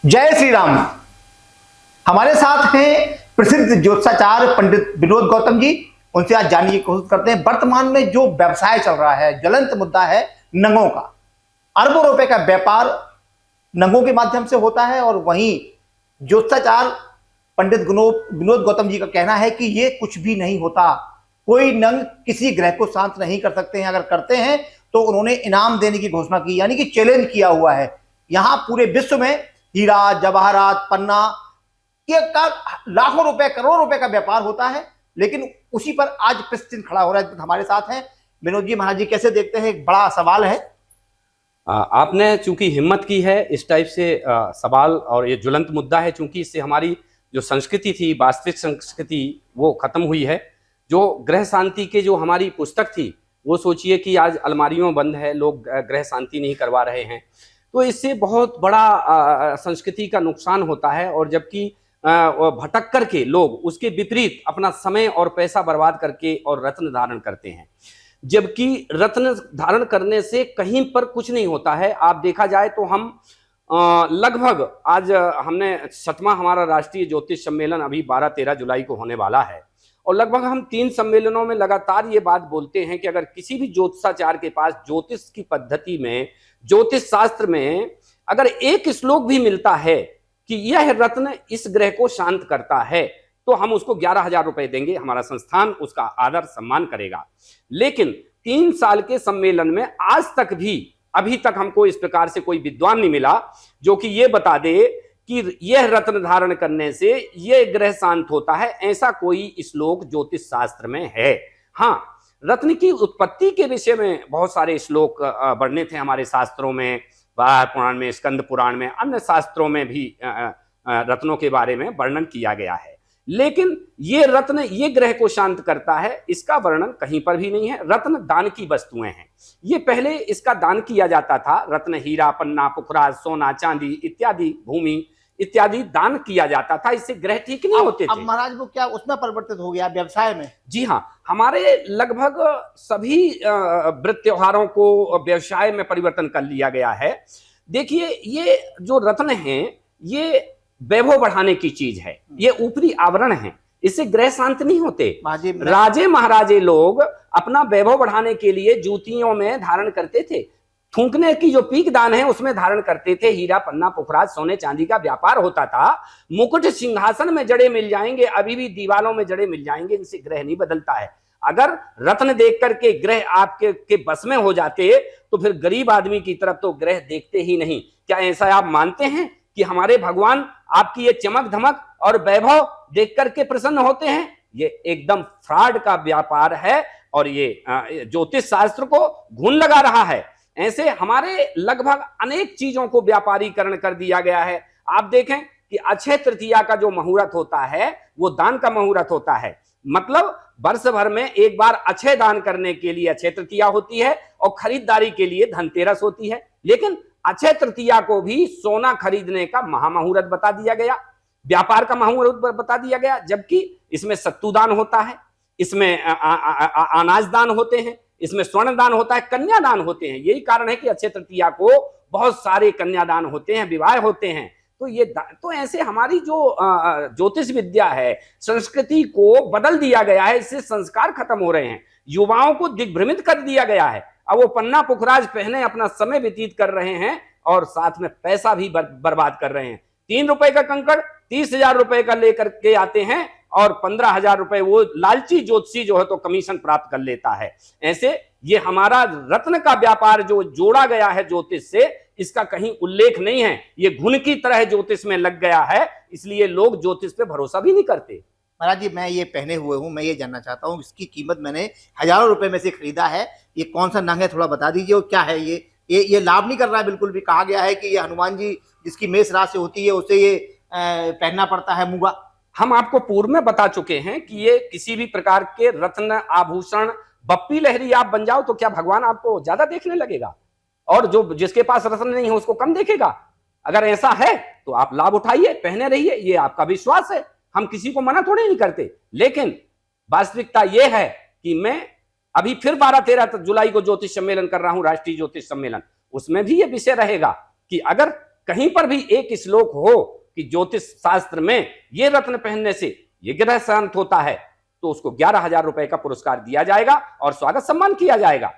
जय श्री राम। हमारे साथ हैं प्रसिद्ध ज्योतिषाचार्य पंडित विनोद गौतम जी। उनसे आज जानने की कोशिश करते हैं वर्तमान में जो व्यवसाय चल रहा है, ज्वलंत मुद्दा है नंगों का। अरबों रुपए का व्यापार नंगों के माध्यम से होता है और वहीं ज्योतिषाचार्य पंडित विनोद गौतम जी का कहना है कि ये कुछ भी नहीं होता। कोई नंग किसी ग्रह को शांत नहीं कर सकते हैं, अगर करते हैं तो उन्होंने इनाम देने की घोषणा की, यानी कि चैलेंज किया हुआ है। यहां पूरे विश्व में हीरा, जवाहरात, पन्ना, ये लाखों रुपए, करोड़ों रुपए का व्यापार होता है, लेकिन उसी पर आज प्रश्न खड़ा हो रहा है। हमारे साथ हैं विनोद जी। महाराज जी कैसे देखते हैं? एक बड़ा सवाल है। आपने चूंकि हिम्मत की है इस टाइप से सवाल, और ये ज्वलंत मुद्दा है, चूंकि इससे हमारी जो संस्कृति थी, वास्तविक संस्कृति, वो खत्म हुई है। जो ग्रह शांति के जो हमारी पुस्तक थी, वो सोचिए कि आज अलमारियों बंद है, लोग ग्रह शांति नहीं करवा रहे हैं। तो इससे बहुत बड़ा संस्कृति का नुकसान होता है। और जबकि भटक करके लोग उसके विपरीत अपना समय और पैसा बर्बाद करके और रत्न धारण करते हैं, जबकि रत्न धारण करने से कहीं पर कुछ नहीं होता है। आप देखा जाए तो हम लगभग आज हमने 7वां हमारा राष्ट्रीय ज्योतिष सम्मेलन अभी 12-13 जुलाई को होने वाला है, और लगभग हम 3 सम्मेलनों में लगातार ये बात बोलते हैं कि अगर किसी भी ज्योतिषाचार्य के पास ज्योतिष की पद्धति में, ज्योतिष शास्त्र में अगर एक श्लोक भी मिलता है कि यह रत्न इस ग्रह को शांत करता है, तो हम उसको 11,000 रुपए देंगे। हमारा संस्थान उसका आदर सम्मान करेगा। लेकिन 3 साल के सम्मेलन में आज तक भी, अभी तक हमको इस प्रकार से कोई विद्वान नहीं मिला जो कि ये बता दे कि यह रत्न धारण करने से यह ग्रह शांत होता है। ऐसा कोई श्लोक ज्योतिष शास्त्र में है? हाँ, रत्न की उत्पत्ति के विषय में बहुत सारे श्लोक वर्णित थे हमारे शास्त्रों में, वाराह पुराण में, स्कंद पुराण में, अन्य शास्त्रों में भी रत्नों के बारे में वर्णन किया गया है। लेकिन ये रत्न ये ग्रह को शांत करता है, इसका वर्णन कहीं पर भी नहीं है। रत्न दान की वस्तुएं हैं। ये पहले इसका दान किया जाता था। रत्न हीरा, पन्ना, पुखराज, सोना, चांदी इत्यादि, भूमि इत्यादि दान किया जाता था। इससे ग्रह ठीक नहीं होते थे। अब महाराज वो क्या उसमें परिवर्तित हो गया व्यवसाय में? जी हाँ, हमारे लगभग सभी व्रत त्योहारों को व्यवसाय में परिवर्तन कर लिया गया है। देखिए, ये जो रत्न है ये वैभव बढ़ाने की चीज है, ये ऊपरी आवरण है, इससे ग्रह शांत नहीं होते। राजे महाराजे लोग अपना वैभव बढ़ाने के लिए जूतियों में धारण करते थे, थूकने की जो पीक दान है उसमें धारण करते थे। हीरा, पन्ना, पुखराज, सोने चांदी का व्यापार होता था। मुकुट सिंहासन में जड़े मिल जाएंगे, अभी भी दीवालों में जड़े मिल जाएंगे, इनसे ग्रह नहीं बदलता है। अगर रत्न देख करके ग्रह आपके के बस में हो जाते तो फिर गरीब आदमी की तरफ तो ग्रह देखते ही नहीं। क्या ऐसा आप मानते हैं कि हमारे भगवान आपकी ये चमक धमक और वैभव देख करके प्रसन्न होते हैं? ये एकदम फ्रॉड का व्यापार है और ये ज्योतिष शास्त्र को घुन लगा रहा है। ऐसे हमारे लगभग अनेक चीजों को व्यापारीकरण कर दिया गया है। आप देखें कि अक्षय तृतीया का जो मुहूर्त होता है वो दान का मुहूर्त होता है। मतलब वर्ष भर में एक बार अक्षय दान करने के लिए अक्षय तृतीया होती है और खरीदारी के लिए धनतेरस होती है। लेकिन अक्षय तृतीया को भी सोना खरीदने का महामुहूर्त बता दिया गया, व्यापार का मुहूर्त बता दिया गया, जबकि इसमें सत्तू दान होता है, इसमें अनाज दान होते हैं, इसमें स्वर्ण दान होता है, कन्यादान होते हैं। यही कारण है कि अक्षय तृतीया को बहुत सारे कन्यादान होते हैं, विवाह होते हैं। तो ये तो ऐसे हमारी जो ज्योतिष विद्या है, संस्कृति को बदल दिया गया है। इससे संस्कार खत्म हो रहे हैं, युवाओं को दिग्भ्रमित कर दिया गया है। अब वो पन्ना पुखराज पहने अपना समय व्यतीत कर रहे हैं और साथ में पैसा भी बर्बाद कर रहे हैं। 3 रुपए का कंकड़ 30,000 रुपए का लेकर के आते हैं और 15,000 रुपए वो लालची ज्योतिषी जो है तो कमीशन प्राप्त कर लेता है। ऐसे ये हमारा रत्न का व्यापार जो जोड़ा गया है ज्योतिष से, इसका कहीं उल्लेख नहीं है। ये घुन की तरह ज्योतिष में लग गया है, इसलिए लोग ज्योतिष पे भरोसा भी नहीं करते। महाराज जी, मैं ये पहने हुए हूँ, मैं ये जानना चाहता हूँ, इसकी कीमत मैंने हजारों रुपए में से खरीदा है। ये कौन सा नंग है, थोड़ा बता दीजिए, और क्या है ये लाभ नहीं कर रहा है बिल्कुल भी। कहा गया है कि ये हनुमान जी जिसकी मेष राशि होती है उसे ये पहनना पड़ता है मूंगा। हम आपको पूर्व में बता चुके हैं कि ये किसी भी प्रकार के रत्न आभूषण, बप्पी लहरी आप बन जाओ तो क्या भगवान आपको ज्यादा देखने लगेगा और जो जिसके पास रत्न नहीं है उसको कम देखेगा? अगर ऐसा है तो आप लाभ उठाइए, पहने रहिए, ये आपका विश्वास है, हम किसी को मना थोड़ी नहीं करते। लेकिन वास्तविकता यह है कि मैं अभी फिर 12-13 जुलाई को ज्योतिष सम्मेलन कर रहा हूं, राष्ट्रीय ज्योतिष सम्मेलन। उसमें भी यह विषय रहेगा कि अगर कहीं पर भी एक श्लोक हो कि ज्योतिष शास्त्र में ये रत्न पहनने से ये ग्रह शांत होता है, तो उसको 11,000 रुपए का पुरस्कार दिया जाएगा और स्वागत सम्मान किया जाएगा।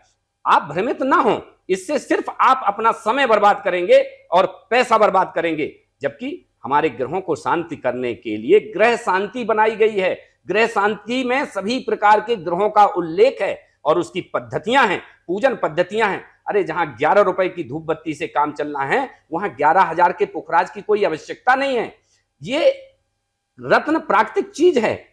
आप भ्रमित ना हो, इससे सिर्फ आप अपना समय बर्बाद करेंगे और पैसा बर्बाद करेंगे, जबकि हमारे ग्रहों को शांति करने के लिए ग्रह शांति बनाई गई है। ग्रह शांति में सभी प्रकार के ग्रहों का उल्लेख है और उसकी पद्धतियां हैं, पूजन पद्धतियां हैं। अरे जहां 11 रुपए की धूप बत्ती से काम चलना है, वहां 11,000 के पुखराज की कोई आवश्यकता नहीं है। ये रत्न प्राकृतिक चीज है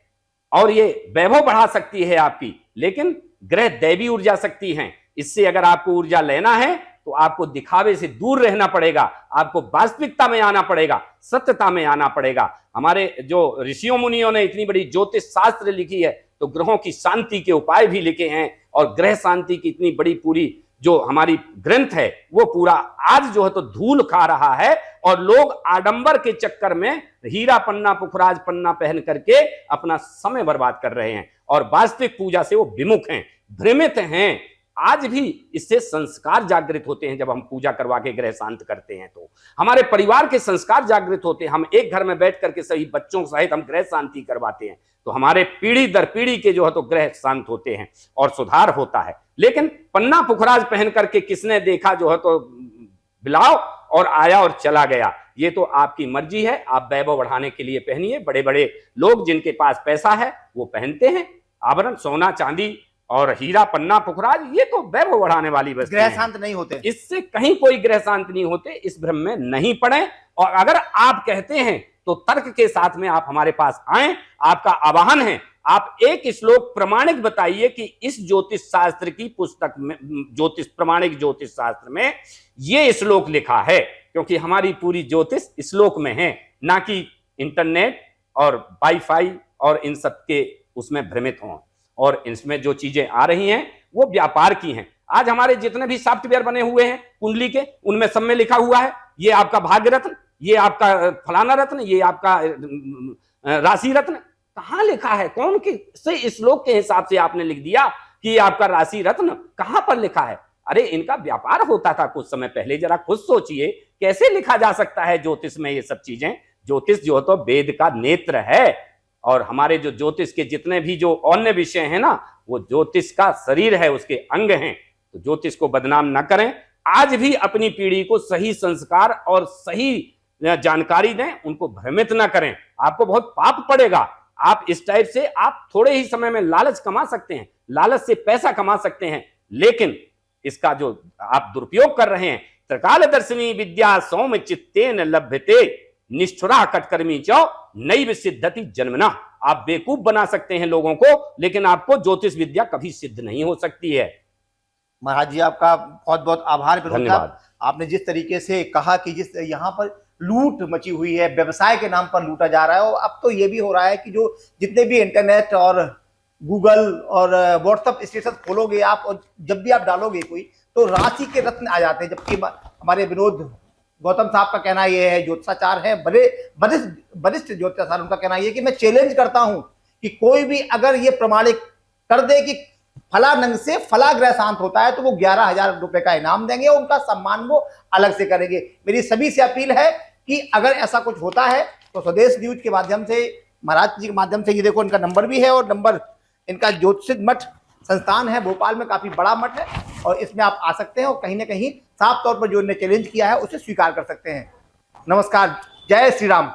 और ये वैभव बढ़ा सकती है आपकी, लेकिन ग्रह दैवी ऊर्जा शक्ति हैं। इससे अगर आपको ऊर्जा लेना है तो आपको दिखावे से दूर रहना पड़ेगा, आपको वास्तविकता में आना पड़ेगा, सत्यता में आना पड़ेगा। हमारे जो ऋषियों मुनियों ने इतनी बड़ी ज्योतिष शास्त्र लिखी है, तो ग्रहों की शांति के उपाय भी लिखे हैं और ग्रह शांति की इतनी बड़ी पूरी जो हमारी ग्रंथ है वो पूरा आज जो है तो धूल खा रहा है और लोग आडंबर के चक्कर में हीरा पन्ना पुखराज पन्ना पहन करके अपना समय बर्बाद कर रहे हैं और वास्तविक पूजा से वो विमुख हैं, भ्रमित हैं। आज भी इससे संस्कार जागृत होते हैं। जब हम पूजा करवा के ग्रह शांत करते हैं तो हमारे परिवार के संस्कार जागृत होते हैं। हम एक घर में बैठ करके सभी बच्चों सहित हम ग्रह शांति करवाते हैं, तो हमारे पीढ़ी दर पीढ़ी के जो है तो ग्रह शांत होते हैं और सुधार होता है। लेकिन पन्ना पुखराज पहन करके किसने देखा जो है तो बिलाव और आया और चला गया, ये तो आपकी मर्जी है। आप वैभव बढ़ाने के लिए पहनिए। बड़े बड़े लोग जिनके पास पैसा है वो पहनते हैं आभरण, सोना चांदी और हीरा पन्ना पुखराज, ये तो वैभव बढ़ाने वाली वस्तु ग्रह शांत नहीं होते, इससे कहीं कोई ग्रह शांत नहीं होते। इस भ्रम में नहीं पड़े और अगर आप कहते हैं तो तर्क के साथ में आप हमारे पास आए। आपका आवाहन है, आप एक श्लोक प्रमाणिक बताइए कि इस ज्योतिष शास्त्र की पुस्तक में, प्रमाणिक ज्योतिष शास्त्र में ये श्लोक लिखा है, क्योंकि हमारी पूरी ज्योतिष श्लोक में है, ना कि इंटरनेट और वाईफाई और इन सब के उसमें भ्रमित हों। और इसमें जो चीजें आ रही हैं वो व्यापार की हैं। आज हमारे जितने भी सॉफ्टवेयर बने हुए हैं कुंडली के, उनमें सब में लिखा हुआ है ये आपका भाग्य रत्न, ये आपका फलाना रत्न, ये आपका राशि रत्न। कहां लिखा है? कौन के से श्लोक के हिसाब से आपने लिख दिया कि ये आपका राशि रत्न? कहां पर लिखा है? अरे इनका व्यापार होता था कुछ समय पहले। जरा खुद सोचिए कैसे लिखा जा सकता है ज्योतिष में ये सब चीजें। ज्योतिष जो तो वेद का नेत्र है और हमारे जो ज्योतिष के जितने भी जो अन्य विषय हैं ना, वो ज्योतिष का शरीर है, उसके अंग हैं। तो ज्योतिष को बदनाम ना करें। आज भी अपनी पीढ़ी को सही संस्कार और सही जानकारी दें, उनको भ्रमित ना करें। आपको बहुत पाप पड़ेगा। आप इस टाइप से आप थोड़े ही समय में लालच कमा सकते हैं, लालच से पैसा कमा सकते हैं, लेकिन इसका जो आप दुरुपयोग कर रहे हैं, त्रिकाल दर्शनी विद्या सौम्य चित्तेन लभ्यते निष्ठुरा कटकर्मी चौ नैव सिद्धति जन्मना। आप बेवकूफ बना सकते हैं लोगों को, लेकिन आपको ज्योतिष विद्या कभी सिद्ध नहीं हो सकती है। महाराज जी आपका बहुत बहुत आभार। धन्यवाद। आपने जिस तरीके से कहा कि जिस यहाँ पर लूट मची हुई है, व्यवसाय के नाम पर लूटा जा रहा है, और अब तो ये भी हो रहा है कि जो जितने भी इंटरनेट और गूगल और व्हाट्सएप स्टेटस खोलोगे आप और जब भी आप डालोगे कोई, तो राशि के रत्न आ जाते हैं। जबकि हमारे विनोद गौतम साहब का कहना यह है, ज्योतिषाचार है, बड़े वरिष्ठ ज्योतिषाचार, उनका कहना यह है कि मैं चैलेंज करता हूं कि कोई भी अगर ये प्रमाणित कर दे कि फला नंग से फला ग्रह शांत होता है, तो वो 11,000 रुपए का इनाम देंगे, उनका सम्मान वो अलग से करेंगे। मेरी सभी से अपील है कि अगर ऐसा कुछ होता है तो स्वदेश न्यूज के माध्यम से, महाराज जी के माध्यम से, ये देखो इनका नंबर भी है और नंबर इनका ज्योतिष मठ संस्थान है भोपाल में, काफी बड़ा मठ है, और इसमें आप आ सकते हैं और कहीं ना कहीं साफ तौर पर जो इन्होंने चैलेंज किया है उसे स्वीकार कर सकते हैं। नमस्कार, जय श्री राम।